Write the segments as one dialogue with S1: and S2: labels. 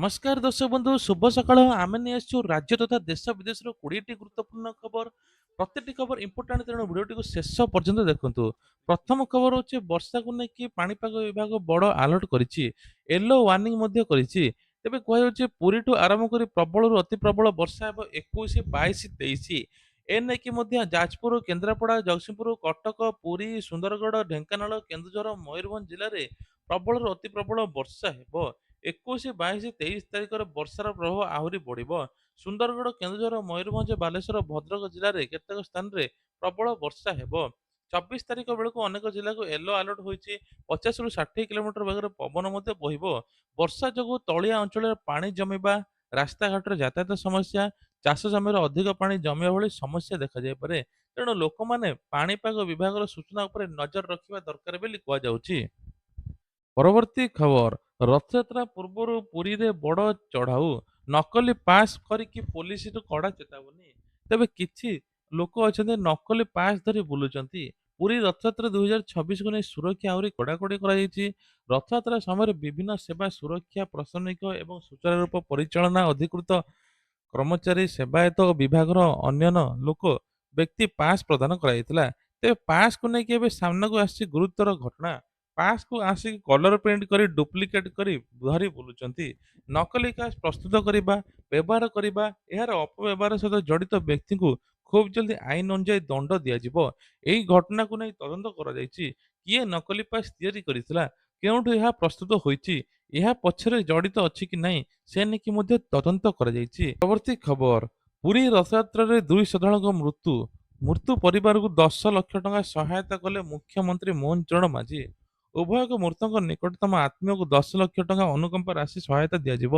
S1: नमस्कार दर्शक बंधु शुभ सकाळ आमे नहीं आसछु राज्य तथा देश विदेश 20टी गुरुत्वपूर्ण खबर प्रत्येकटी खबर इंपोर्टाट तेणु भिडियो को शेष पर्यंत देखंतु। प्रथम खबर होछि वर्षा को लेकिन पाणीपाग विभाग बड़ अलर्ट करिछि, येलो वार्निंग मध्य करिछि। तेबे कहै पुरी ठू आरंभ करी प्रबल रु अति प्रबल वर्षा एवं 21 22 23 एने कि मध्य जाजपुर केन्द्रापड़ा जगतसिंहपुर कटक पुरी सुंदरगढ़ ढेंकानाल केन्दुझर मयूरभंज जिले में प्रबल रु अति प्रबल वर्षा हेबो। 21 22 23 तारिखर वर्षार प्रभाव आहुरी बढ़िबो। सुंदरगढ़ केन्दुझर मयूरभंज बालेश्वर भद्रक जिले में केतेक स्थान रे प्रबल वर्षा हेबो। 24 तारिख बेलू अनेक जिला को येलो अलर्ट होइछि। 50 रु 60 किलोमीटर बेगर पवन मध्य बहिबो। वर्षा जोगु तलिया अंचल पानी जमिबा, रास्ता घाट यातायात समस्या, चाष जमीर अधिक पानी जमिया भली समस्या देखा जाय पारे। तेणु लोक माने पाणीपाग विभाग सूचना उपर नजर रखिबा दरकार बोली कुहा जाउछि। ପରବର୍ତ୍ତୀ ଖବର ରଥଯାତ୍ରା ପୂର୍ବରୁ ପୁରୀରେ ବଡ଼ ଚଢ଼ାଉ ନକଲି ପାସ୍ କରିକି ପୋଲିସରୁ କଡ଼ା ଚେତାବନୀ। ତେବେ କିଛି ଲୋକ ଅଛନ୍ତି ନକଲି ପାସ୍ ଧରି ବୁଲୁଛନ୍ତି। ପୁରୀ ରଥଯାତ୍ରା 2026କୁ ନେଇ ସୁରକ୍ଷା ଆହୁରି କଡ଼ାକଡ଼ି କରାଯାଇଛି। ରଥଯାତ୍ରା ସମୟରେ ବିଭିନ୍ନ ସେବା ସୁରକ୍ଷା ପ୍ରଶାସନିକ ଏବଂ ସୁଚାରୁରୂପ ପରିଚାଳନା ଅଧିକୃତ କର୍ମଚାରୀ ସେବାୟତ ଓ ବିଭାଗର ଅନ୍ୟାନ୍ୟ ଲୋକ ବ୍ୟକ୍ତି ପାସ୍ ପ୍ରଦାନ କରାଯାଇଥିଲା। ତେବେ ପାସ୍‌କୁ ନେଇକି ଏବେ ସାମ୍ନାକୁ ଆସିଛି ଗୁରୁତର ଘଟଣା। ପାସ୍‌କୁ ଆସିକି କଲର ପ୍ରିଣ୍ଟ କରି ଡୁପ୍ଲିକେଟ୍ କରି ଧରି ବୁଲୁଛନ୍ତି। ନକଲି ପାସ୍ ପ୍ରସ୍ତୁତ କରିବା, ବ୍ୟବହାର କରିବା, ଏହାର ଅପବ୍ୟବହାର ସହିତ ଜଡ଼ିତ ବ୍ୟକ୍ତିଙ୍କୁ ଖୁବ୍ ଜଲଦି ଆଇନ ଅନୁଯାୟୀ ଦଣ୍ଡ ଦିଆଯିବ। ଏହି ଘଟଣାକୁ ନେଇ ତଦନ୍ତ କରାଯାଇଛି। କିଏ ନକଲି ପାସ୍ ତିଆରି କରିଥିଲା? କେଉଁଠୁ ଏହା ପ୍ରସ୍ତୁତ ହୋଇଛି? ଏହା ପଛରେ ଜଡ଼ିତ ଅଛି କି ନାହିଁ ସେ ନେଇକି ମଧ୍ୟ ତଦନ୍ତ କରାଯାଇଛି। ପରବର୍ତ୍ତୀ ଖବର ପୁରୀ ରଥଯାତ୍ରାରେ 2 ଶ୍ରଦ୍ଧାଳୁଙ୍କ ମୃତ୍ୟୁ। ମୃତ୍ୟୁ ପରିବାରକୁ 10 ଲକ୍ଷ ଟଙ୍କା ସହାୟତା କଲେ ମୁଖ୍ୟମନ୍ତ୍ରୀ ମୋହନ ଚରଣ ମାଝୀ। ଉଭୟଙ୍କ ମୃତଙ୍କ ନିକଟତମ ଆତ୍ମୀୟଙ୍କୁ 10 ଲକ୍ଷ ଟଙ୍କା ଅନୁକମ୍ପା ରାଶି ସହାୟତା ଦିଆଯିବ।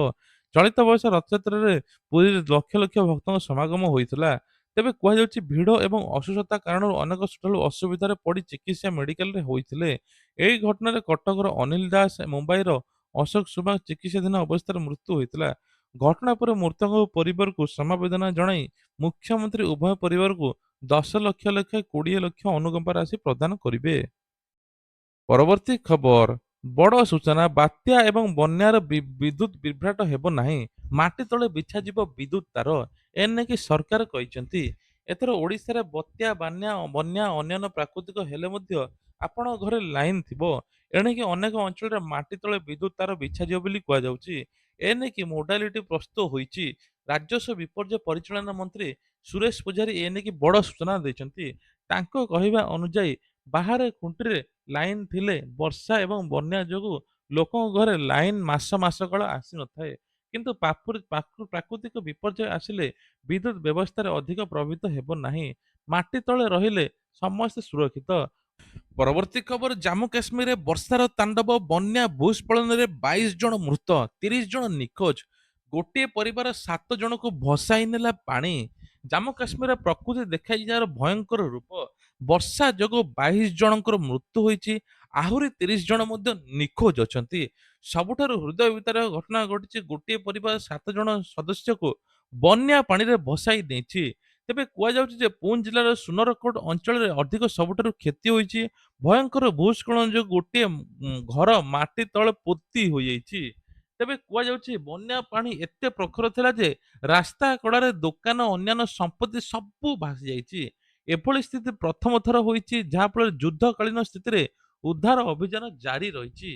S1: ଚଳିତ ବର୍ଷ ରଥଯାତ୍ରାରେ ପୁରୀରେ ଲକ୍ଷ ଲକ୍ଷ ଭକ୍ତଙ୍କ ସମାଗମ ହୋଇଥିଲା। ତେବେ କୁହାଯାଉଛି ଭିଡ଼ ଏବଂ ଅସୁସ୍ଥତା କାରଣରୁ ଅନେକ ଶ୍ରଦ୍ଧାଳୁ ଅସୁବିଧାରେ ପଡ଼ି ଚିକିତ୍ସା ମେଡିକାଲରେ ହୋଇଥିଲେ। ଏହି ଘଟଣାରେ କଟକର ଅନିଲ ଦାସ, ମୁମ୍ବାଇର ଅଶୋକ ସୁଭାଷ ଚିକିତ୍ସାଧୀନ ଅବସ୍ଥାରେ ମୃତ୍ୟୁ ହୋଇଥିଲା। ଘଟଣା ପରେ ମୃତକଙ୍କ ପରିବାରକୁ ସମବେଦନା ଜଣାଇ ମୁଖ୍ୟମନ୍ତ୍ରୀ ଉଭୟ ପରିବାରକୁ 10 ଲକ୍ଷ ଲେଖାଏଁ 20 ଲକ୍ଷ ଅନୁକମ୍ପା ରାଶି ପ୍ରଦାନ କରିବେ। ପରବର୍ତ୍ତୀ ଖବର ବଡ଼ ସୂଚନା ବାତ୍ୟା ଏବଂ ବନ୍ୟାର ବିଦ୍ୟୁତ୍ ବିଭ୍ରାଟ ହେବ ନାହିଁ। ମାଟି ତଳେ ବିଛାଯିବ ବିଦ୍ୟୁତ୍ ତାର। ଏନେକି ସରକାର କହିଛନ୍ତି। ଏଥର ଓଡ଼ିଶାରେ ବନ୍ୟା ଅନ୍ୟାନ୍ୟ ପ୍ରାକୃତିକ ହେଲେ ମଧ୍ୟ ଆପଣଙ୍କ ଘରେ ଲାଇନ୍ ଥିବ। ଏଣିକି ଅନେକ ଅଞ୍ଚଳରେ ମାଟି ତଳେ ବିଦ୍ୟୁତ୍ ତାର ବିଛାଯିବ ବୋଲି କୁହାଯାଉଛି। ଏନେକି ମୋଡାଲିଟି ପ୍ରସ୍ତୁତ ହୋଇଛି। ରାଜସ୍ୱ ବିପର୍ଯ୍ୟୟ ପରିଚାଳନା ମନ୍ତ୍ରୀ ସୁରେଶ ପୂଜାରୀ ଏନେକି ବଡ଼ ସୂଚନା ଦେଇଛନ୍ତି। ତାଙ୍କ କହିବା ଅନୁଯାୟୀ ବାହାରେ ଖୁଣ୍ଟିରେ ଲାଇନ୍ ଥିଲେ ବର୍ଷା ଏବଂ ବନ୍ୟା ଯୋଗୁଁ ଲୋକଙ୍କ ଘରେ ଲାଇନ୍ ମାସ ମାସ କାଳ ଆସିନଥାଏ। କିନ୍ତୁ ପ୍ରାକୃତିକ ବିପର୍ଯ୍ୟୟ ଆସିଲେ ବିଦ୍ୟୁତ୍ ବ୍ୟବସ୍ଥାରେ ଅଧିକ ପ୍ରଭାବିତ ହେବ ନାହିଁ। ମାଟି ତଳେ ରହିଲେ ସମସ୍ତେ ସୁରକ୍ଷିତ। ପରବର୍ତ୍ତୀ ଖବର ଜାମ୍ମୁ କାଶ୍ମୀରରେ ବର୍ଷାର ତାଣ୍ଡବ ବନ୍ୟା ଭୂସ୍ଖଳନରେ 22 ଜଣ ମୃତ 30 ଜଣ ନିଖୋଜ। ଗୋଟିଏ ପରିବାର 7 ଜଣଙ୍କୁ ଭସାଇ ନେଲା ପାଣି। ଜାମ୍ମୁ କାଶ୍ମୀରରେ ପ୍ରକୃତି ଦେଖାଇଛି ଯାହାର ଭୟଙ୍କର ରୂପ। ବର୍ଷା ଯୋଗୁଁ 22 ଜଣଙ୍କର ମୃତ୍ୟୁ ହୋଇଛି, ଆହୁରି 30 ଜଣ ମଧ୍ୟ ନିଖୋଜ ଅଛନ୍ତି। ସବୁଠାରୁ ହୃଦୟ ବିଦାରକ ଘଟଣା ଘଟିଛି ଗୋଟିଏ ପରିବାର 7 ଜଣ ସଦସ୍ୟକୁ ବନ୍ୟା ପାଣିରେ ଭସାଇ ଦେଇଛି। ତେବେ କୁହାଯାଉଛି ଯେ ପୁଞ୍ଚ ଜିଲ୍ଲାର ସୁନରକୋଟ ଅଞ୍ଚଳରେ ଅଧିକ ସବୁଠାରୁ କ୍ଷତି ହୋଇଛି। ଭୟଙ୍କର ଭୂସ୍ଖଳନ ଯୋଗୁଁ ଗୋଟିଏ ଘର ମାଟି ତଳେ ପୋତି ହୋଇଯାଇଛି। ତେବେ କୁହାଯାଉଛି ବନ୍ୟା ପାଣି ଏତେ ପ୍ରଖର ଥିଲା ଯେ ରାସ୍ତା କଡ଼ରେ ଦୋକାନ ଅନ୍ୟାନ୍ୟ ସମ୍ପତ୍ତି ସବୁ ଭାସି ଯାଇଛି। ଏଭଳି ସ୍ଥିତି ପ୍ରଥମ ଥର ହୋଇଛି ଯାହାଫଳରେ ଯୁଦ୍ଧକାଳୀନ ସ୍ଥିତିରେ ଉଦ୍ଧାର ଅଭିଯାନ ଜାରି ରହିଛି।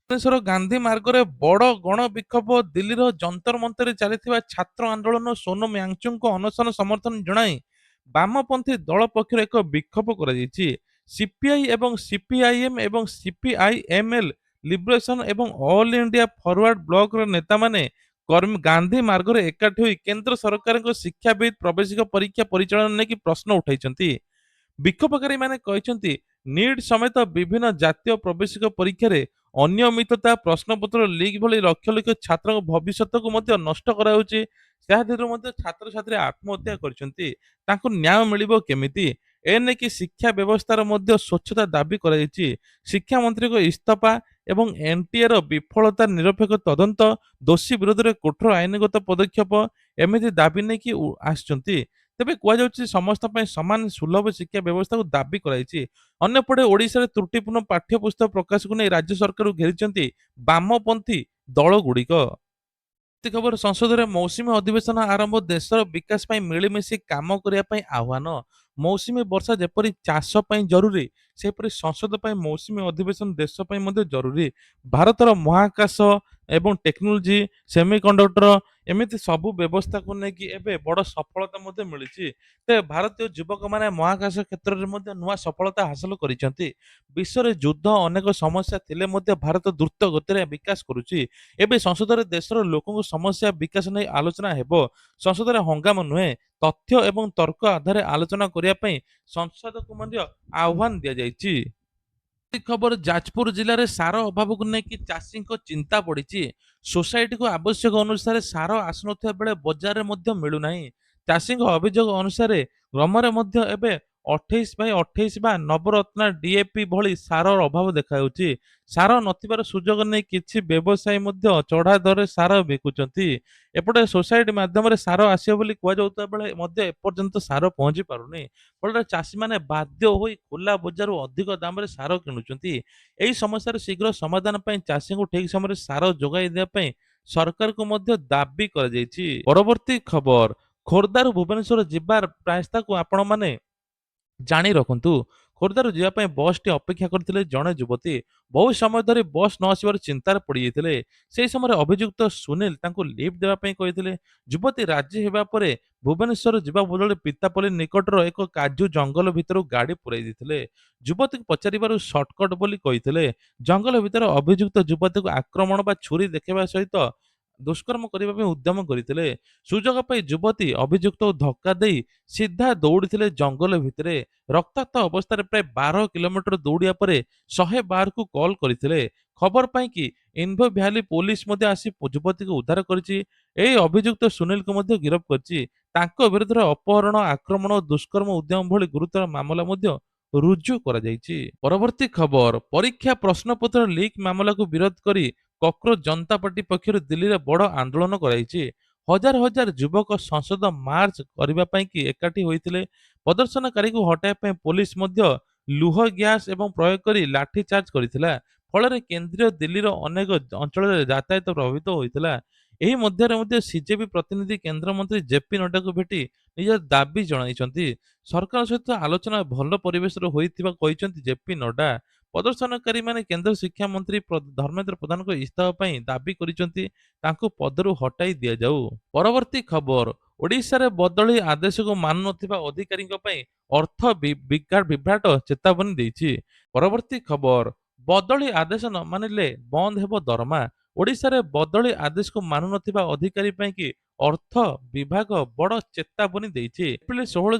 S1: ଭୁବନେଶ୍ୱର ଗାନ୍ଧୀ ମାର୍ଗରେ ବଡ଼ ଗଣ ବିକ୍ଷୋଭ ଦିଲ୍ଲୀର ଯନ୍ତର ମନ୍ତରରେ ଚାଲିଥିବା ଛାତ୍ର ଆନ୍ଦୋଳନ ସୋନମ ୟାଙ୍ଗଚୁଙ୍କୁ ଅନଶନ ସମର୍ଥନ ଜଣାଇ ବାମପନ୍ଥୀ ଦଳ ପକ୍ଷରୁ ଏକ ବିକ୍ଷୋଭ କରାଯାଇଛି। ସିପିଆଇ ଏବଂ ସିପିଆଇଏମ୍ ଏବଂ ସିପିଆଇଏମ୍ଏଲ୍ ଲିବରେସନ ଏବଂ ଅଲ୍ ଇଣ୍ଡିଆ ଫରୱାର୍ଡ ବ୍ଲକର ନେତାମାନେ ଗାନ୍ଧୀ ମାର୍ଗରେ ଏକାଠି ହୋଇ କେନ୍ଦ୍ର ସରକାରଙ୍କ ଶିକ୍ଷାବିତ ପ୍ରବେଶିକ ପରୀକ୍ଷା ପରିଚାଳନା ନେଇକି ପ୍ରଶ୍ନ ଉଠାଇଛନ୍ତି। ବିକ୍ଷୋଭକାରୀମାନେ କହିଛନ୍ତି ନିଟ୍ ସମେତ ବିଭିନ୍ନ ଜାତୀୟ ପ୍ରବେଶିକ ପରୀକ୍ଷାରେ ଅନିୟମିତତା, ପ୍ରଶ୍ନପତ୍ର ଲିକ୍ ଭଳି ଲକ୍ଷ ଲକ୍ଷ ଛାତ୍ରଙ୍କ ଭବିଷ୍ୟତକୁ ମଧ୍ୟ ନଷ୍ଟ କରାଯାଉଛି। ଏହା ଦେହରୁ ମଧ୍ୟ ଛାତ୍ରଛାତ୍ରୀ ଆତ୍ମହତ୍ୟା କରିଛନ୍ତି। ତାଙ୍କୁ ନ୍ୟାୟ ମିଳିବ କେମିତି? ଏନେଇକି ଶିକ୍ଷା ବ୍ୟବସ୍ଥାର ମଧ୍ୟ ସ୍ୱଚ୍ଛତା ଦାବି କରାଯାଇଛି। ଶିକ୍ଷାମନ୍ତ୍ରୀଙ୍କ ଇସ୍ତଫା ଏବଂ ଏନ୍ଟିଏର ବିଫଳତା, ନିରପେକ୍ଷ ତଦନ୍ତ, ଦୋଷୀ ବିରୋଧରେ କଠୋର ଆଇନଗତ ପଦକ୍ଷେପ ଏମିତି ଦାବି ନେଇକି ଆସିଛନ୍ତି। ତେବେ କୁହାଯାଉଛି ସମସ୍ତ ପାଇଁ ସମାନ ସୁଲଭ ଶିକ୍ଷା ବ୍ୟବସ୍ଥାକୁ ଦାବି କରାଯାଇଛି। ଅନ୍ୟପଟେ ଓଡ଼ିଶାରେ ତ୍ରୁଟିପୂର୍ଣ୍ଣ ପାଠ୍ୟପୁସ୍ତକ ପ୍ରକାଶକୁ ନେଇ ରାଜ୍ୟ ସରକାରକୁ ଘେରିଛନ୍ତି ବାମପନ୍ଥୀ ଦଳଗୁଡ଼ିକ। ଖବର ସଂସଦରେ ମୌସୁମୀ ଅଧିବେଶନ ଆରମ୍ଭ ଦେଶର ବିକାଶ ପାଇଁ ମିଳିମିଶି କାମ କରିବା ପାଇଁ ଆହ୍ୱାନ। ମୌସୁମୀ ବର୍ଷା ଯେପରି ଚାଷ ପାଇଁ ଜରୁରୀ, ସେପରି ସଂସଦ ପାଇଁ ମୌସୁମୀ ଅଧିବେଶନ ଦେଶ ପାଇଁ ମଧ୍ୟ ଜରୁରୀ। ଭାରତର ମହାକାଶ ଏବଂ ଟେକ୍ନୋଲୋଜି, ସେମିକଣ୍ଡକ୍ଟର ଏମିତି ସବୁ ବ୍ୟବସ୍ଥାକୁ ନେଇକି ଏବେ ବଡ଼ ସଫଳତା ମଧ୍ୟ ମିଳିଛି। ତେବେ ଭାରତୀୟ ଯୁବକମାନେ ମହାକାଶ କ୍ଷେତ୍ରରେ ମଧ୍ୟ ନୂଆ ସଫଳତା ହାସଲ କରିଛନ୍ତି। ବିଶ୍ୱରେ ଯୁଦ୍ଧ ଅନେକ ସମସ୍ୟା ଥିଲେ ମଧ୍ୟ ଭାରତ ଦ୍ରୁତ ଗତିରେ ବିକାଶ କରୁଛି। ଏବେ ସଂସଦରେ ଦେଶର ଲୋକଙ୍କ ସମସ୍ୟା ବିକାଶ ନେଇ ଆଲୋଚନା ହେବ। ସଂସଦରେ ହଙ୍ଗାମା ନୁହେଁ, ତଥ୍ୟ ଏବଂ ତର୍କ ଆଧାରରେ ଆଲୋଚନା କରିବା ପାଇଁ ସଂସଦକୁ ମଧ୍ୟ ଆହ୍ୱାନ ଦିଆଯାଇଛି। ଖବର ଯାଜପୁର ଜିଲ୍ଲାରେ ସାର ଅଭାବକୁ ନେଇକି ଚାଷୀଙ୍କ ଚିନ୍ତା ବଢିଛି। ସୋସାଇଟିକୁ ଆବଶ୍ୟକ ଅନୁସାରେ ସାର ଆସୁନଥିବା ବେଳେ ବଜାରରେ ମଧ୍ୟ ମିଳୁନାହିଁ। ଚାଷୀଙ୍କ ଅଭିଯୋଗ ଅନୁସାରେ ଗ୍ରାମରେ ମଧ୍ୟ ଏବେ 28/28 ବା ନବରତ୍ନା ଡିଏପି ଭଳି ସାରର ଅଭାବ ଦେଖାଯାଉଛି। ସାର ନଥିବାର ସୁଯୋଗ ନେଇ କିଛି ବ୍ୟବସାୟୀ ମଧ୍ୟ ଚଢା ଦରରେ ସାର ବିକୁଛନ୍ତି। ଏପଟେ ସୋସାଇଟି ମାଧ୍ୟମରେ ସାର ଆସିବ ବୋଲି କୁହାଯାଉଥିବା ବେଳେ ମଧ୍ୟ ଏପର୍ଯ୍ୟନ୍ତ ସାର ପହଞ୍ଚି ପାରୁନି। ଫଳରେ ଚାଷୀମାନେ ବାଧ୍ୟ ହୋଇ ଖୋଲା ବଜାରରୁ ଅଧିକ ଦାମରେ ସାର କିଣୁଛନ୍ତି। ଏହି ସମସ୍ୟାର ଶୀଘ୍ର ସମାଧାନ ପାଇଁ ଚାଷୀଙ୍କୁ ଠିକ ସମୟରେ ସାର ଯୋଗାଇ ଦେବା ପାଇଁ ସରକାରଙ୍କୁ ମଧ୍ୟ ଦାବି କରାଯାଇଛି। ପରବର୍ତ୍ତୀ ଖବର, ଖୋର୍ଦ୍ଧାରୁ ଭୁବନେଶ୍ୱର ଯିବାର ରାସ୍ତାକୁ ଆପଣମାନେ ଜାଣି ରଖନ୍ତୁ। ଖୋର୍ଦ୍ଧାରୁ ଯିବା ପାଇଁ ବସ୍‌ଟି ଅପେକ୍ଷା କରିଥିଲେ ଜଣେ ଯୁବତୀ। ବହୁ ସମୟ ଧରି ବସ୍ ନ ଆସିବାରୁ ଚିନ୍ତାରେ ପଡ଼ିଯାଇଥିଲେ। ସେହି ସମୟରେ ଅଭିଯୁକ୍ତ ସୁନିଲ ତାଙ୍କୁ ଲିଫ୍ଟ ଦେବା ପାଇଁ କହିଥିଲେ। ଯୁବତୀ ରାଜି ହେବା ପରେ ଭୁବନେଶ୍ୱର ଯିବା ବଦଳରେ ପିତାପଲ୍ଲୀ ନିକଟର ଏକ କାଜୁ ଜଙ୍ଗଲ ଭିତରକୁ ଗାଡ଼ି ପୁରାଇ ଦେଇଥିଲେ। ଯୁବତୀକୁ ପଚାରିବାରୁ ସର୍ଟକଟ୍ ବୋଲି କହିଥିଲେ। ଜଙ୍ଗଲ ଭିତରେ ଅଭିଯୁକ୍ତ ଯୁବତୀକୁ ଆକ୍ରମଣ ବା ଛୁରୀ ଦେଖାଇବା ସହିତ ଦୁଷ୍କର୍ମ କରିବା ପାଇଁ ଉଦ୍ୟମ କରିଥିଲେ। ସୁଯୋଗ ପାଇ ଯୁବତୀ ଅଭିଯୁକ୍ତକୁ ଧକ୍କା ଦେଇ ସିଧା ଦୌଡ଼ିଥିଲେ ଜଙ୍ଗଲ ଭିତରେ। ରକ୍ତାକ୍ତ ଅବସ୍ଥାରେ ପ୍ରାୟ 12 କିଲୋମିଟର ଦୌଡ଼ିବା ପରେ 112କୁ କଲ୍ କରିଥିଲେ। ଖବର ପାଇଁକି ଇନ୍ଭୋ ଭ୍ୟାଲି ପୋଲିସ ମଧ୍ୟ ଆସି ଯୁବତୀକୁ ଉଦ୍ଧାର କରିଛି। ଏହି ଅଭିଯୁକ୍ତ ସୁନିଲକୁ ମଧ୍ୟ ଗିରଫ କରିଛି। ତାଙ୍କ ବିରୁଦ୍ଧରେ ଅପହରଣ, ଆକ୍ରମଣ ଓ ଦୁଷ୍କର୍ମ ଉଦ୍ୟମ ଭଳି ଗୁରୁତର ମାମଲା ମଧ୍ୟ ରୁଜୁ କରାଯାଇଛି। ପରବର୍ତ୍ତୀ ଖବର, ପରୀକ୍ଷା ପ୍ରଶ୍ନପତ୍ର ଲିକ୍ ମାମଲାକୁ ବିରୋଧ କରି କକରୋଜ ଜନତା ପାର୍ଟି ପକ୍ଷରୁ ଦିଲ୍ଲୀରେ ବଡ଼ ଆନ୍ଦୋଳନ କରାଯାଇଛି। ହଜାର ହଜାର ଯୁବକ ସଂସଦ ମାର୍ଚ୍ଚ କରିବା ପାଇଁ କି ଏକାଠି ହୋଇଥିଲେ। ପ୍ରଦର୍ଶନକାରୀଙ୍କୁ ହଟାଇବା ପାଇଁ ପୋଲିସ ମଧ୍ୟ ଲୁହ ଗ୍ୟାସ ଏବଂ ପ୍ରୟୋଗ କରି ଲାଠିଚାର୍ଜ କରିଥିଲା। ଫଳରେ କେନ୍ଦ୍ରୀୟ ଦିଲ୍ଲୀର ଅନେକ ଅଞ୍ଚଳରେ ଯାତାୟାତ ପ୍ରଭାବିତ ହୋଇଥିଲା। ଏହି ମଧ୍ୟରେ ମଧ୍ୟ ସିଜେପି ପ୍ରତିନିଧି କେନ୍ଦ୍ରମନ୍ତ୍ରୀ ଜେପି ନଡ୍ଡାଙ୍କୁ ଭେଟି ନିଜର ଦାବି ଜଣାଇଛନ୍ତି। ସରକାରଙ୍କ ସହିତ ଆଲୋଚନା ଭଲ ପରିବେଶରେ ହୋଇଥିବା କହିଛନ୍ତି ଜେପି ନଡ୍ଡା। ପ୍ରଦର୍ଶନକାରୀମାନେ କେନ୍ଦ୍ର ଶିକ୍ଷା ମନ୍ତ୍ରୀ ଧର୍ମେନ୍ଦ୍ର ପ୍ରଧାନଙ୍କ ଇସ୍ତଫା ପାଇଁ ଦାବି କରିଛନ୍ତି। ତାଙ୍କୁ ପଦରୁ ହଟାଇ ଦିଆଯାଉ। ପରବର୍ତ୍ତୀ ଖବର, ଓଡ଼ିଶାରେ ବଦଳି ଆଦେଶକୁ ମାନୁନଥିବା ଅଧିକାରୀଙ୍କ ପାଇଁ ଅର୍ଥ ବିଭ୍ରାଟ ଚେତାବନୀ ଦେଇଛି। ପରବର୍ତ୍ତୀ ଖବର, ବଦଳି ଆଦେଶ ନ ମାନିଲେ ବନ୍ଦ ହେବ ଦରମା। ଓଡ଼ିଶାରେ ବଦଳି ଆଦେଶକୁ ମାନୁନଥିବା ଅଧିକାରୀ ପାଇଁ କି ଅର୍ଥ ବିଭାଗ ବଡ଼ ଚେତାବନୀ ଦେଇଛି।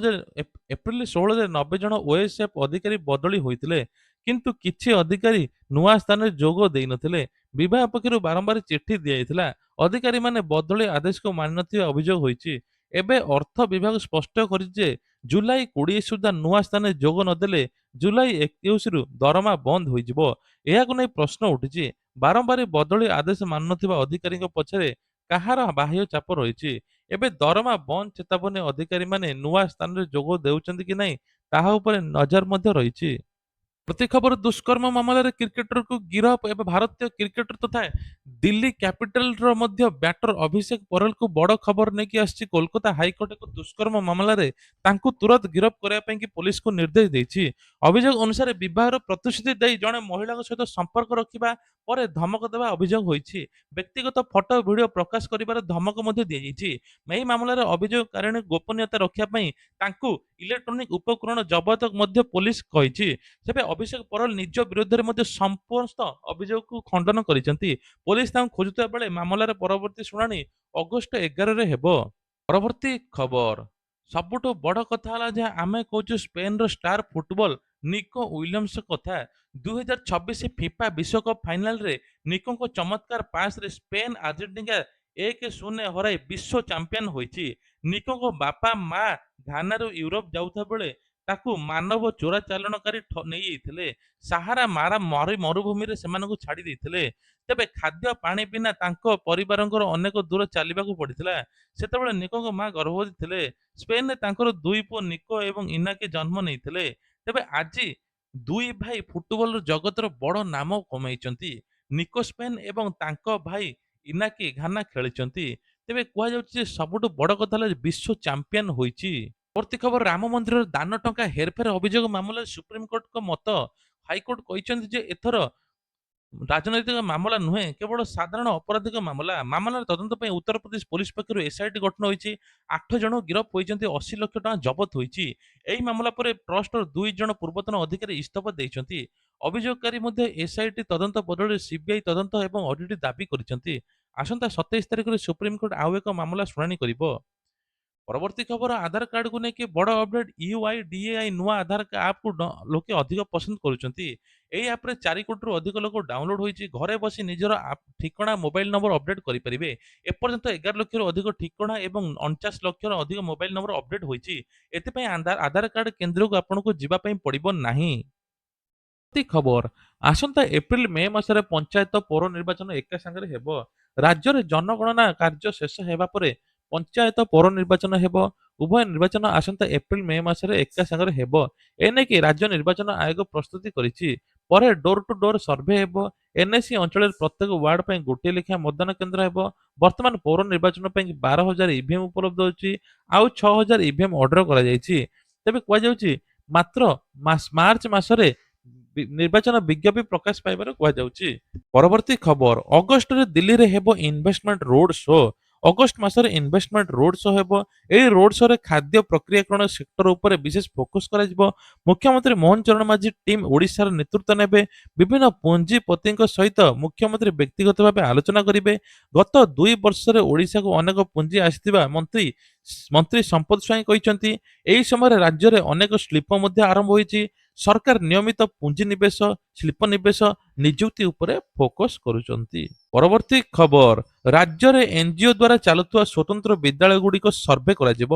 S1: ଏପ୍ରିଲ 16ରେ 90 ଜଣ ଓଏସ୍ଏଫ୍ ଅଧିକାରୀ ବଦଳି ହୋଇଥିଲେ। କିନ୍ତୁ କିଛି ଅଧିକାରୀ ନୂଆ ସ୍ଥାନରେ ଯୋଗ ଦେଇନଥିଲେ। ବିଭାଗ ପକ୍ଷରୁ ବାରମ୍ବାର ଚିଠି ଦିଆଯାଇଥିଲା। ଅଧିକାରୀମାନେ ବଦଳି ଆଦେଶକୁ ମାନିନଥିବା ଅଭିଯୋଗ ହୋଇଛି। ଏବେ ଅର୍ଥ ବିଭାଗ ସ୍ପଷ୍ଟ କରିଛି ଯେ ଜୁଲାଇ 20 ସୁଦ୍ଧା ନୂଆ ସ୍ଥାନରେ ଯୋଗ ନଦେଲେ ଜୁଲାଇ 21ରୁ ଦରମା ବନ୍ଦ ହୋଇଯିବ। ଏହାକୁ ନେଇ ପ୍ରଶ୍ନ ଉଠିଛି, ବାରମ୍ବାର ବଦଳି ଆଦେଶ ମାନୁନଥିବା ଅଧିକାରୀଙ୍କ ପଛରେ କାହାର ବାହ୍ୟ ଚାପ ରହିଛି? ଏବେ ଦରମା ବନ୍ଦ ଚେତାବନୀ ଅଧିକାରୀମାନେ ନୂଆ ସ୍ଥାନରେ ଯୋଗ ଦେଉଛନ୍ତି କି ନାହିଁ ତାହା ଉପରେ ନଜର ମଧ୍ୟ ରହିଛି। ପ୍ରତି ଖବର, ଦୁଷ୍କର୍ମ ମାମଲାରେ କ୍ରିକେଟରକୁ ଗିରଫ। ଏବେ ଭାରତୀୟ କ୍ରିକେଟର ତଥା ଦିଲ୍ଲୀ କ୍ୟାପିଟାଲର ମଧ୍ୟ ବ୍ୟାଟର ଅଭିଷେକ ପରେଲଙ୍କୁ ବଡ଼ ଖବର ନେଇକି ଆସିଛି। କୋଲକାତା ହାଇକୋର୍ଟ ଏକ ଦୁଷ୍କର୍ମ ମାମଲାରେ ତାଙ୍କୁ ତୁରନ୍ତ ଗିରଫ କରିବା ପାଇଁ କି ପୋଲିସକୁ ନିର୍ଦ୍ଦେଶ ଦେଇଛି। ଅଭିଯୋଗ ଅନୁସାରେ ବିବାହର ପ୍ରତିଶ୍ରୁତି ଦେଇ ଜଣେ ମହିଳାଙ୍କ ସହିତ ସମ୍ପର୍କ ରଖିବା ପରେ ଧମକ ଦେବା ଅଭିଯୋଗ ହୋଇଛି। ବ୍ୟକ୍ତିଗତ ଫଟୋ ଭିଡିଓ ପ୍ରକାଶ କରିବାର ଧମକ ମଧ୍ୟ ଦିଆଯାଇଛି। ଏହି ମାମଲାରେ ଅଭିଯୋଗକାରିଣୀ ଗୋପନୀୟତା ରଖିବା ପାଇଁ ତାଙ୍କୁ ଇଲେକ୍ଟ୍ରୋନିକ ଉପକରଣ ଜବତ ମଧ୍ୟ ପୋଲିସ କହିଛି। ତେବେ ଅଭିଷେକ ପରଲ ନିଜ ବିରୋଧରେ ମଧ୍ୟ ସମସ୍ତ ଅଭିଯୋଗକୁ ଖଣ୍ଡନ କରିଛନ୍ତି। ପୋଲିସ ତାଙ୍କୁ ଖୋଜୁଥିବା ବେଳେ ମାମଲାର ପରବର୍ତ୍ତୀ ଶୁଣାଣି ଅଗଷ୍ଟ 11ରେ ହେବ। ପରବର୍ତ୍ତୀ ଖବର, ସବୁଠୁ ବଡ଼ କଥା ହେଲା ଯେ ଆମେ କହୁଛୁ ସ୍ପେନର ଷ୍ଟାର ଫୁଟବଲ ନିକୋ ୱିଲିୟମ୍ସଙ୍କ କଥା। 2026 ଫିଫା ବିଶ୍ୱକପ୍ ଫାଇନାଲରେ ନିକୋଙ୍କ ଚମତ୍କାର ପାସରେ ସ୍ପେନ ଆର୍ଜେଣ୍ଟିନା 1-0 ହରାଇ ବିଶ୍ୱ ଚାମ୍ପିୟନ ହୋଇଛି। ନିକୋଙ୍କ ବାପା ମା ଘାନାରୁ ୟୁରୋପ ଯାଉଥିବା ବେଳେ ତାକୁ ମାନବ ଚୋରାଚାଲାଣକାରୀ ନେଇଯାଇଥିଲେ। ସାହାରା ମାରା ମରୁଭୂମିରେ ସେମାନଙ୍କୁ ଛାଡ଼ି ଦେଇଥିଲେ। ତେବେ ଖାଦ୍ୟ ପାଣି ବିନା ତାଙ୍କ ପରିବାରଙ୍କର ଅନେକ ଦୂର ଚାଲିବାକୁ ପଡ଼ିଥିଲା। ସେତେବେଳେ ନିକୋଙ୍କ ମା ଗର୍ଭବତୀ ଥିଲେ। ସ୍ପେନରେ ତାଙ୍କର ଦୁଇ ପୁଅ ନିକୋ ଏବଂ ଇନାକି ଜନ୍ମ ନେଇଥିଲେ। ତେବେ ଆଜି ଦୁଇ ଭାଇ ଫୁଟବଲ ଜଗତର ବଡ଼ ନାମ କମାଇଛନ୍ତି। ନିକୋ ସ୍ପେନ୍ ଏବଂ ତାଙ୍କ ଭାଇ ଇନାକି ଘାନା ଖେଳିଛନ୍ତି। ତେବେ କୁହାଯାଉଛି ଯେ ସବୁଠୁ ବଡ଼ କଥା ହେଲା ଯେ ବିଶ୍ୱ ଚାମ୍ପିୟନ ହୋଇଛି। ପରବର୍ତ୍ତୀ ଖବର ରାମ ମନ୍ଦିରର ଦାନ ଟଙ୍କା ହେରଫେର ଅଭିଯୋଗ ମାମଲାରେ ସୁପ୍ରିମକୋର୍ଟଙ୍କ ମତ। ହାଇକୋର୍ଟ କହିଛନ୍ତି ଯେ ଏଥର ରାଜନୈତିକ ମାମଲା ନୁହେଁ, କେବଳ ସାଧାରଣ ଅପରାଧିକ ମାମଲା। ମାମଲାର ତଦନ୍ତ ପାଇଁ ଉତ୍ତରପ୍ରଦେଶ ପୋଲିସ ପକ୍ଷରୁ ଏସ୍ଆଇଟି ଗଠନ ହୋଇଛି। 8 ଜଣ ଗିରଫ ହୋଇଛନ୍ତି, 80 ଲକ୍ଷ ଟଙ୍କା ଜବତ ହୋଇଛି। ଏହି ମାମଲା ପରେ ଟ୍ରଷ୍ଟର 2 ଜଣ ପୂର୍ବତନ ଅଧିକାରୀ ଇସ୍ତଫା ଦେଇଛନ୍ତି। ଅଭିଯୋଗକାରୀ ମଧ୍ୟ ଏସ୍ଆଇଟି ତଦନ୍ତ ବଦଳରେ ସିବିଆଇ ତଦନ୍ତ ଏବଂ ଅଡିଟ୍ ଦାବି କରିଛନ୍ତି। ଆସନ୍ତା 27 ତାରିଖରେ ସୁପ୍ରିମକୋର୍ଟ ଆଉ ଏକ ମାମଲା ଶୁଣାଣି କରିବ। ପରବର୍ତ୍ତୀ ଖବର ଆଧାର କାର୍ଡକୁ ନେଇକି ବଡ ଅପଡେଟ୍। ୟୁଆଇଡିଏଆଇ ନୂଆ ଆଧାର ଆପ୍କୁ ଲୋକେ ଅଧିକ ପସନ୍ଦ କରୁଛନ୍ତି। ଏହି ଆପ୍ରେ 4 କୋଟିରୁ ଅଧିକ ଲୋକ ଡାଉନଲୋଡ ହୋଇଛି। ଘରେ ବସି ନିଜର ଠିକଣା ମୋବାଇଲ ନମ୍ବର ଅପଡେଟ୍ କରିପାରିବେ। ଏପର୍ଯ୍ୟନ୍ତ 11 ଲକ୍ଷରୁ ଅଧିକ ଠିକଣା ଏବଂ 49 ଲକ୍ଷରୁ ଅଧିକ ମୋବାଇଲ ନମ୍ବର ଅପଡେଟ୍ ହୋଇଛି। ଏଥିପାଇଁ ଆଧାର କାର୍ଡ କେନ୍ଦ୍ରକୁ ଆପଣଙ୍କୁ ଯିବା ପାଇଁ ପଡିବ ନାହିଁ। ପରବର୍ତ୍ତୀ ଖବର ଆସନ୍ତା ଏପ୍ରିଲ ମେ ମାସରେ ପଞ୍ଚାୟତ ପୌର ନିର୍ବାଚନ ଏକା ସାଙ୍ଗରେ ହେବ। ରାଜ୍ୟରେ ଜନଗଣନା କାର୍ଯ୍ୟ ଶେଷ ହେବା ପରେ ପଞ୍ଚାୟତ ପୌର ନିର୍ବାଚନ ହେବ। ଉଭୟ ନିର୍ବାଚନ ଆସନ୍ତା ଏପ୍ରିଲ ମେ ମାସରେ ଏକା ସାଙ୍ଗରେ ହେବ। ଏନେଇକି ରାଜ୍ୟ ନିର୍ବାଚନ ଆୟୋଗ ପ୍ରସ୍ତୁତି କରିଛି। ପରେ ଡୋର ଟୁ ଡୋର ସର୍ଭେ ହେବ। ଏନ୍ଏସି ଅଞ୍ଚଳରେ ପ୍ରତ୍ୟେକ ୱାର୍ଡ ପାଇଁ ଗୋଟିଏ ଲେଖାଏଁ ମତଦାନ କେନ୍ଦ୍ର ହେବ। ବର୍ତ୍ତମାନ ପୌର ନିର୍ବାଚନ ପାଇଁ 12,000 ଇଭିଏମ୍ ଉପଲବ୍ଧ ଅଛି। ଆଉ 6,000 ଇଭିଏମ୍ ଅର୍ଡର କରାଯାଇଛି। ତେବେ କୁହାଯାଉଛି ମାତ୍ର ମାର୍ଚ୍ଚ ମାସରେ ନିର୍ବାଚନ ବିଜ୍ଞପ୍ତି ପ୍ରକାଶ ପାଇବାର କୁହାଯାଉଛି। ପରବର୍ତ୍ତୀ ଖବର ଅଗଷ୍ଟରେ ଦିଲ୍ଲୀରେ ହେବ ଇନଭେଷ୍ଟମେଣ୍ଟ ରୋଡ ଶୋ। ଅଗଷ୍ଟ ମାସରେ ଇନଭେଷ୍ଟମେଣ୍ଟ ରୋଡ ଶୋ ହେବ। ଏହି ରୋଡ ଶୋରେ ଖାଦ୍ୟ ପ୍ରକ୍ରିୟାକରଣ ସେକ୍ଟର ଉପରେ ବିଶେଷ ଫୋକସ କରାଯିବ। ମୁଖ୍ୟମନ୍ତ୍ରୀ ମୋହନ ଚରଣ ମାଝୀ ଟିମ୍ ଓଡ଼ିଶାର ନେତୃତ୍ୱ ନେବେ। ବିଭିନ୍ନ ପୁଞ୍ଜିପତିଙ୍କ ସହିତ ମୁଖ୍ୟମନ୍ତ୍ରୀ ବ୍ୟକ୍ତିଗତ ଭାବେ ଆଲୋଚନା କରିବେ। ଗତ 2 ବର୍ଷରେ ଓଡ଼ିଶାକୁ ଅନେକ ପୁଞ୍ଜି ଆସିଥିବା ମନ୍ତ୍ରୀ ସମ୍ପଦ ସ୍ୱାଇଁ କହିଛନ୍ତି। ଏହି ସମୟରେ ରାଜ୍ୟରେ ଅନେକ ଶିଳ୍ପ ମଧ୍ୟ ଆରମ୍ଭ ହୋଇଛି। ସରକାର ନିୟମିତ ପୁଞ୍ଜିନିବେଶ, ଶିଳ୍ପ ନିବେଶ, ନିଯୁକ୍ତି ଉପରେ ଫୋକସ କରୁଛନ୍ତି। ପରବର୍ତ୍ତୀ ଖବର ରାଜ୍ୟରେ ଏନଜିଓ ଦ୍ୱାରା ଚାଲୁଥିବା ସ୍ୱତନ୍ତ୍ର ବିଦ୍ୟାଳୟଗୁଡ଼ିକ ସର୍ଭେ କରାଯିବ।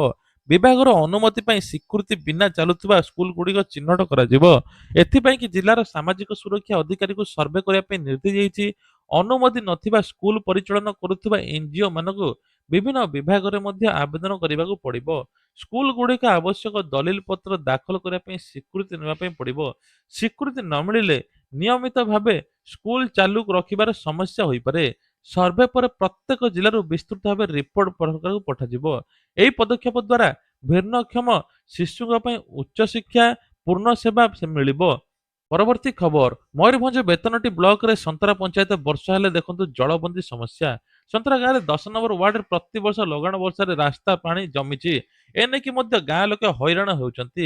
S1: ବିଭାଗର ଅନୁମତି ପାଇଁ ସ୍ୱୀକୃତି ବିନା ଚାଲୁଥିବା ସ୍କୁଲଗୁଡ଼ିକ ଚିହ୍ନଟ କରାଯିବ। ଏଥିପାଇଁ କି ଜିଲ୍ଲାର ସାମାଜିକ ସୁରକ୍ଷା ଅଧିକାରୀଙ୍କୁ ସର୍ଭେ କରିବା ପାଇଁ ନିର୍ଦ୍ଦେଶ ଦେଇଛି। ଅନୁମତି ନଥିବା ସ୍କୁଲ ପରିଚାଳନା କରୁଥିବା ଏନଜିଓ ମାନଙ୍କୁ ବିଭିନ୍ନ ବିଭାଗରେ ମଧ୍ୟ ଆବେଦନ କରିବାକୁ ପଡ଼ିବ। ସ୍କୁଲଗୁଡ଼ିକ ଆବଶ୍ୟକ ଦଲିଲ ପତ୍ର ଦାଖଲ କରିବା ପାଇଁ ସ୍ୱୀକୃତି ନେବା ପାଇଁ ପଡ଼ିବ। ସ୍ୱୀକୃତି ନ ମିଳିଲେ ନିୟମିତ ଭାବେ ସ୍କୁଲ ଚାଲୁ ରଖିବାର ସମସ୍ୟା ହୋଇପାରେ। ସର୍ଭେ ପରେ ପ୍ରତ୍ୟେକ ଜିଲ୍ଲାରୁ ବିସ୍ତୃତ ଭାବେ ରିପୋର୍ଟ ସରକାରକୁ ପଠାଯିବ। ଏହି ପଦକ୍ଷେପ ଦ୍ୱାରା ଭିନ୍ନକ୍ଷମ ଶିଶୁଙ୍କ ପାଇଁ ଉଚ୍ଚଶିକ୍ଷା ପୂର୍ଣ୍ଣ ସେବା ମିଳିବ। ପରବର୍ତ୍ତୀ ଖବର ମୟୂରଭଞ୍ଜ ବେତନଟି ବ୍ଲକରେ ସନ୍ତରା ପଞ୍ଚାୟତ ବର୍ଷା ହେଲେ ଦେଖନ୍ତୁ ଜଳବନ୍ଦୀ ସମସ୍ୟା। ସନ୍ତରା ଗାଁରେ 10 ନମ୍ବର ୱାର୍ଡରେ ପ୍ରତିବର୍ଷ ଲଗାଣ ବର୍ଷାରେ ରାସ୍ତା ପାଣି ଜମିଛି। ଏନେଇକି ମଧ୍ୟ ଗାଁ ଲୋକେ ହଇରାଣ ହେଉଛନ୍ତି।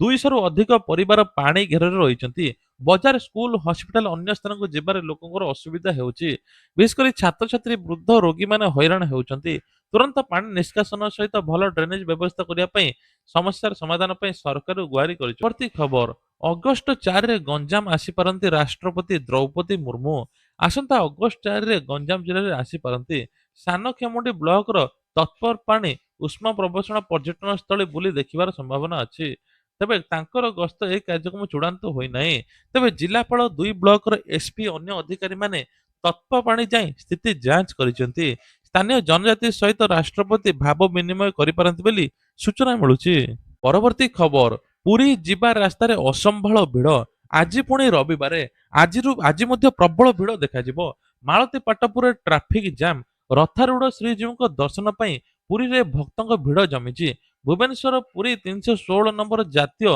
S1: 200ରୁ ଅଧିକ ପରିବାର ପାଣି ଘେରରେ ରହିଛନ୍ତି। ବଜାର, ସ୍କୁଲ, ହସ୍ପିଟାଲ ଅନ୍ୟ ସ୍ଥାନକୁ ଯିବାରେ ଲୋକଙ୍କର ଅସୁବିଧା ହେଉଛି। ବିଶେଷ କରି ଛାତ୍ରଛାତ୍ରୀ, ବୃଦ୍ଧ, ରୋଗୀମାନେ ହଇରାଣ ହେଉଛନ୍ତି। ତୁରନ୍ତ ପାଣି ନିଷ୍କାସନ ସହିତ ଭଲ ଡ୍ରେନେଜ ବ୍ୟବସ୍ଥା କରିବା ପାଇଁ ସମସ୍ୟାର ସମାଧାନ ପାଇଁ ସରକାର ଗୁହାରି କରିଛନ୍ତି। ପରବର୍ତ୍ତୀ ଖବର ଅଗଷ୍ଟ 4ରେ ଗଞ୍ଜାମ ଆସିପାରନ୍ତି ରାଷ୍ଟ୍ରପତି ଦ୍ରୌପଦୀ ମୁର୍ମୁ। ଆସନ୍ତା ଅଗଷ୍ଟ 4ରେ ଗଞ୍ଜାମ ଜିଲ୍ଲାରେ ଆସିପାରନ୍ତି। ସାନଖେମୁଣ୍ଡି ବ୍ଲକର ତତ୍ପର ପାଣି ଉଷ୍ମ ପ୍ରବେଶଣ ପର୍ଯ୍ୟଟନ ସ୍ଥଳୀ ବୁଲି ଦେଖିବାର ସମ୍ଭାବନା ଅଛି। ତେବେ ତାଙ୍କର ଗସ୍ତ ଏହି କାର୍ଯ୍ୟକ୍ରମ ଚୂଡ଼ାନ୍ତ ହୋଇନାହିଁ। ତେବେ ଜିଲ୍ଲାପାଳ 2 ବ୍ଲକର ଏସ୍ପି ଅନ୍ୟ ଅଧିକାରୀମାନେ ତତ୍ପ ପାଣି ଯାଇ ସ୍ଥିତି ଯାଞ୍ଚ କରିଛନ୍ତି। ସ୍ଥାନୀୟ ଜନଜାତି ସହିତ ରାଷ୍ଟ୍ରପତି ଭାବ ବିନିମୟ କରିପାରନ୍ତି ବୋଲି ସୂଚନା ମିଳୁଛି। ପରବର୍ତ୍ତୀ ଖବର ପୁରୀ ଯିବା ରାସ୍ତାରେ ଅସମ୍ଭାଳ ଭିଡ଼। ଆଜି ପୁଣି ରବିବାରେ ଆଜି ମଧ୍ୟ ପ୍ରବଳ ଭିଡ଼ ଦେଖାଯିବ। ମାଳତୀ ପାଟପୁରରେ ଟ୍ରାଫିକ ଜାମ୍। ରଥାରୂଢ଼ ଶ୍ରୀଜୀଉଙ୍କ ଦର୍ଶନ ପାଇଁ ପୁରୀରେ ଭକ୍ତଙ୍କ ଭିଡ଼ ଜମିଛି। ଭୁବନେଶ୍ୱର ପୁରୀ 316 ନମ୍ବର ଜାତୀୟ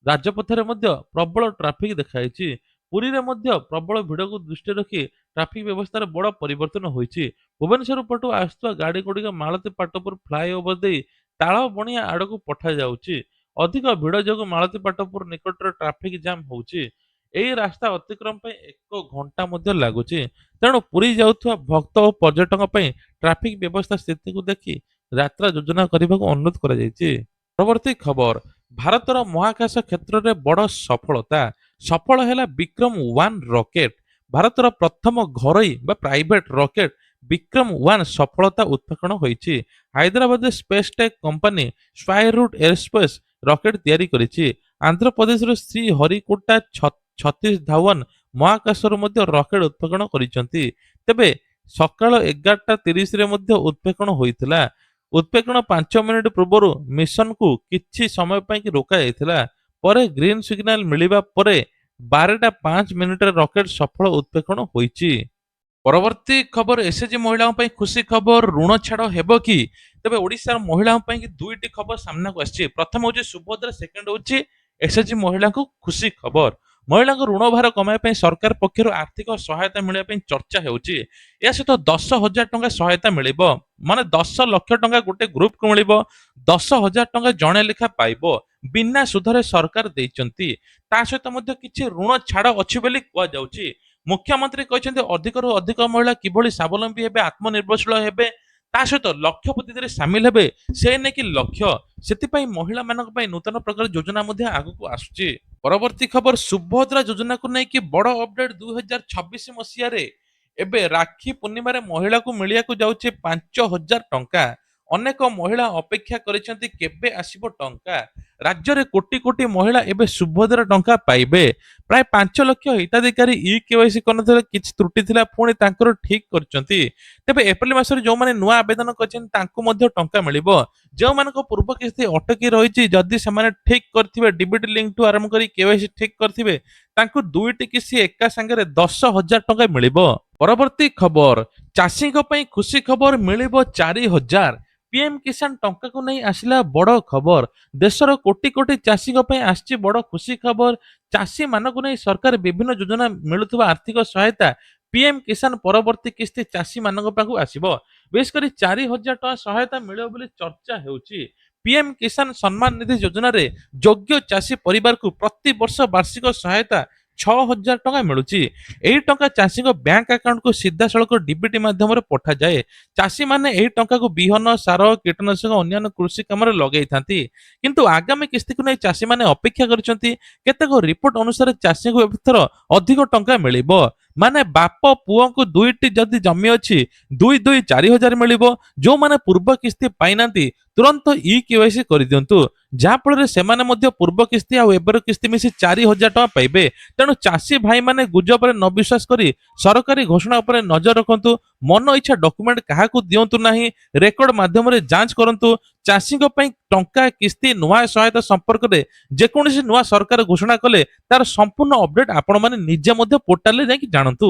S1: ରାଜପଥରେ ମଧ୍ୟ ପ୍ରବଳ ଟ୍ରାଫିକ ଦେଖାଯାଇଛି। ପୁରୀରେ ମଧ୍ୟ ପ୍ରବଳ ଭିଡ଼କୁ ଦୃଷ୍ଟିରେ ରଖି ଟ୍ରାଫିକ ବ୍ୟବସ୍ଥାରେ ବଡ଼ ପରିବର୍ତ୍ତନ ହୋଇଛି। ଭୁବନେଶ୍ୱର ପଟୁ ଆସୁଥିବା ଗାଡ଼ିଗୁଡ଼ିକ ମାଳତୀ ପାଟପୁର ଫ୍ଲାଏଓଭର ଦେଇ ତାଳ ବଣିଆ ଆଡ଼କୁ ପଠାଯାଉଛି। ଅଧିକ ଭିଡ଼ ଯୋଗୁଁ ମାଳତୀ ପାଟପୁର ନିକଟରେ ଟ୍ରାଫିକ ଜାମ୍ ହେଉଛି। ଏହି ରାସ୍ତା ଅତିକ୍ରମ ପାଇଁ 1 ଘଣ୍ଟା ମଧ୍ୟ ଲାଗୁଛି। ତେଣୁ ପୁରୀ ଯାଉଥିବା ଭକ୍ତ ଓ ପର୍ଯ୍ୟଟକଙ୍କ ପାଇଁ ଟ୍ରାଫିକ ବ୍ୟବସ୍ଥା ସ୍ଥିତିକୁ ଦେଖି ଯାତ୍ରା ଯୋଜନା କରିବାକୁ ଅନୁରୋଧ କରାଯାଇଛି। ପରବର୍ତ୍ତୀ ଖବର ଭାରତର ମହାକାଶ କ୍ଷେତ୍ରରେ ବଡ଼ ସଫଳତା। ସଫଳ ହେଲା ବିକ୍ରମ-1 ରକେଟ୍। ଭାରତର ପ୍ରଥମ ଘରୋଇ ବା ପ୍ରାଇଭେଟ ରକେଟ୍ ବିକ୍ରମ-1 ସଫଳତା ଉତ୍କ୍ଷେପଣ ହୋଇଛି। ହାଇଦ୍ରାବାଦର space tech company Skyroot aerospace rocket ତିଆରି କରିଛି। ଆନ୍ଧ୍ରପ୍ରଦେଶର ଶ୍ରୀ ହରିକୋଟା ସତୀଶ ଧାୱନ ମହାକାଶରୁ ମଧ୍ୟ ରକେଟ୍ ଉତ୍କ୍ଷେପଣ କରିଛନ୍ତି। ତେବେ ସକାଳ 11:30ରେ ମଧ୍ୟ ଉତ୍କ୍ଷେପଣ ହୋଇଥିଲା। ଉତ୍କ୍ଷେପଣ 5 ମିନିଟ୍ ପୂର୍ବରୁ ମିଶନକୁ କିଛି ସମୟ ପାଇଁ ରୋକାଯାଇଥିଲା। ପରେ ଗ୍ରୀନ୍ ସିଗ୍ନାଲ ମିଳିବା ପରେ 12ଟା 5 ମିନିଟରେ ରକେଟ ସଫଳ ଉତ୍କ୍ଷେପଣ ହୋଇଛି। ପରବର୍ତ୍ତୀ ଖବର ଏସଏଚଜି ମହିଳାଙ୍କ ପାଇଁ ଖୁସି ଖବର ଋଣ ଛାଡ଼ ହେବ କି? ତେବେ ଓଡ଼ିଶାର ମହିଳାଙ୍କ ପାଇଁ ଦୁଇଟି ଖବର ସାମ୍ନାକୁ ଆସିଛି। ପ୍ରଥମ ହେଉଛି ସୁଭଦ୍ରା, ସେକେଣ୍ଡ ହେଉଛି ଏସଏଚଜି ମହିଳାଙ୍କୁ ଖୁସି ଖବର। ମହିଳାଙ୍କ ଋଣ ଭାର କମାଇବା ପାଇଁ ସରକାର ପକ୍ଷରୁ ଆର୍ଥିକ ସହାୟତା ମିଳିବା ପାଇଁ ଚର୍ଚ୍ଚା ହେଉଛି। ଏହା ସହିତ 10,000 ଟଙ୍କା ସହାୟତା ମିଳିବ। ମାନେ 10 ଲକ୍ଷ ଟଙ୍କା ଗୋଟେ ଗ୍ରୁପକୁ ମିଳିବ। 10,000 ଟଙ୍କା ଜଣେ ଲେଖା ପାଇବ। ବିନା ସୁଧରେ ସରକାର ଦେଇଛନ୍ତି। ତା ସହିତ ମଧ୍ୟ କିଛି ଋଣ ଛାଡ଼ ଅଛି ବୋଲି କୁହାଯାଉଛି। ମୁଖ୍ୟମନ୍ତ୍ରୀ କହିଛନ୍ତି ଅଧିକରୁ ଅଧିକ ମହିଳା କିଭଳି ସ୍ୱାବଲମ୍ବୀ ହେବେ, ଆତ୍ମନିର୍ଭରଶୀଳ ହେବେ, ତା ସହିତ ଲକ୍ଷପତିରେ ସାମିଲ ହେବେ, ସେ ନେଇକି ଲକ୍ଷ୍ୟ। ସେଥିପାଇଁ ମହିଳାମାନଙ୍କ ପାଇଁ ନୂତନ ପ୍ରକାର ଯୋଜନା ମଧ୍ୟ ଆଗକୁ ଆସୁଛି। ପରବର୍ତ୍ତୀ ଖବର ସୁଭଦ୍ରା ଯୋଜନାକୁ ନେଇକି ବଡ ଅପଡେଟ 2026 ମସିହାରେ ଏବେ ରାକ୍ଷୀ ପୂର୍ଣ୍ଣିମାରେ ମହିଳାକୁ ମିଳିବାକୁ ଯାଉଛି 5,000 ଟଙ୍କା। ଅନେକ ମହିଳା ଅପେକ୍ଷା କରିଛନ୍ତି କେବେ ଆସିବ ଟଙ୍କା। ରାଜ୍ୟରେ କୋଟି କୋଟି ମହିଳା ଏବେ ସୁଭଦ୍ରା ଟଙ୍କା ପାଇବେ। ପ୍ରାୟ 5 ଲକ୍ଷ ହିତାଧିକାରୀ ଇ କେୱାଇସି କରିନଥିଲେ, କିଛି ତ୍ରୁଟି ଥିଲା, ପୁଣି ତାଙ୍କର ଠିକ କରିଛନ୍ତି। ତେବେ ଏପ୍ରିଲ ମାସରେ ଯେଉଁମାନେ ନୂଆ ଆବେଦନ କରିଛନ୍ତି ତାଙ୍କୁ ମଧ୍ୟ ଟଙ୍କା ମିଳିବ। ଯେଉଁମାନଙ୍କ ପୂର୍ବ କିସ୍ତି ଅଟକି ରହିଛି, ଯଦି ସେମାନେ ଠିକ କରିଥିବେ, ଡିବିଟି ଲିଙ୍କ ଠୁ ଆରମ୍ଭ କରି କେୱାଇସି ଠିକ କରିଥିବେ, ତାଙ୍କୁ ଦୁଇଟି କିସ୍ତି ଏକା ସାଙ୍ଗରେ 10,000 ଟଙ୍କା ମିଳିବ। ପରବର୍ତ୍ତୀ ଖବର ଚାଷୀଙ୍କ ପାଇଁ ଖୁସି ଖବର ମିଳିବ 4,000। ପିଏମ କିଷାନ ଟଙ୍କାକୁ ନେଇ ଆସିଲା ବଡ ଖବର। ଦେଶର କୋଟି କୋଟି ଚାଷୀଙ୍କ ପାଇଁ ଆସିଛି ବଡ ଖୁସି ଖବର। ଚାଷୀ ମାନଙ୍କୁ ନେଇ ସରକାର ବିଭିନ୍ନ ଯୋଜନା ମିଳୁଥିବା ଆର୍ଥିକ ସହାୟତା ପିଏମ କିଷାନ ପରବର୍ତ୍ତୀ କିସ୍ତି ଚାଷୀ ମାନଙ୍କ ପାଖକୁ ଆସିବ। ବିଶେଷ କରି 4,000 ଟଙ୍କା ସହାୟତା ମିଳିବ ବୋଲି ଚର୍ଚ୍ଚା ହେଉଛି। ପିଏମ କିଷାନ ସମ୍ମାନ ନିଧି ଯୋଜନାରେ ଯୋଗ୍ୟ ଚାଷୀ ପରିବାରକୁ ପ୍ରତିବର୍ଷ ବାର୍ଷିକ ସହାୟତା 6,000 ଟଙ୍କା ମିଳୁଛି। ଏହି ଟଙ୍କା ଚାଷୀଙ୍କ ବ୍ୟାଙ୍କ ଆକାଉଣ୍ଟକୁ ସିଧାସଳଖ ଡିବିଟି ମାଧ୍ୟମରେ ପଠାଯାଏ। ଚାଷୀମାନେ ଏହି ଟଙ୍କାକୁ ବିହନ, ସାର, କୀଟନାଶକ, ଅନ୍ୟାନ୍ୟ କୃଷି କାମରେ ଲଗେଇଥାନ୍ତି। କିନ୍ତୁ ଆଗାମୀ କିସ୍ତିକୁ ନେଇ ଚାଷୀମାନେ ଅପେକ୍ଷା କରିଛନ୍ତି। କେତେକ ରିପୋର୍ଟ ଅନୁସାରେ ଚାଷୀଙ୍କୁ ଏଥର ଅଧିକ ଟଙ୍କା ମିଳିବ। ମାନେ ବାପ ପୁଅଙ୍କୁ ଦୁଇଟି ଯଦି ଜମି ଅଛି, 2 2 4,000 ମିଳିବ। ଯେଉଁମାନେ ପୂର୍ବ କିସ୍ତି ପାଇନାହାନ୍ତି ତୁରନ୍ତ ଇ କେୱାଇସି କରିଦିଅନ୍ତୁ। ଯାହାଫଳରେ ସେମାନେ ମଧ୍ୟ ପୂର୍ବ କିସ୍ତି ଆଉ ଏବେର କିସ୍ତି ମିଶି 4,000 ଟଙ୍କା ପାଇବେ। ତେଣୁ ଚାଷୀ ଭାଇମାନେ ଗୁଜବରେ ନ ବିଶ୍ୱାସ କରି ସରକାରୀ ଘୋଷଣା ଉପରେ ନଜର ରଖନ୍ତୁ। ମନ ଇଚ୍ଛା ଡକୁମେଣ୍ଟ କାହାକୁ ଦିଅନ୍ତୁ ନାହିଁ। ରେକର୍ଡ ମାଧ୍ୟମରେ ଯାଞ୍ଚ କରନ୍ତୁ। ଚାଷୀଙ୍କ ପାଇଁ ଟଙ୍କା, କିସ୍ତି, ନୂଆ ସହାୟତା ସମ୍ପର୍କରେ ଯେକୌଣସି ନୂଆ ସରକାର ଘୋଷଣା କଲେ ତାର ସମ୍ପୂର୍ଣ୍ଣ ଅପଡେଟ ଆପଣମାନେ ନିଜେ ମଧ୍ୟ ପୋର୍ଟାଲରେ ଯାଇକି ଜାଣନ୍ତୁ।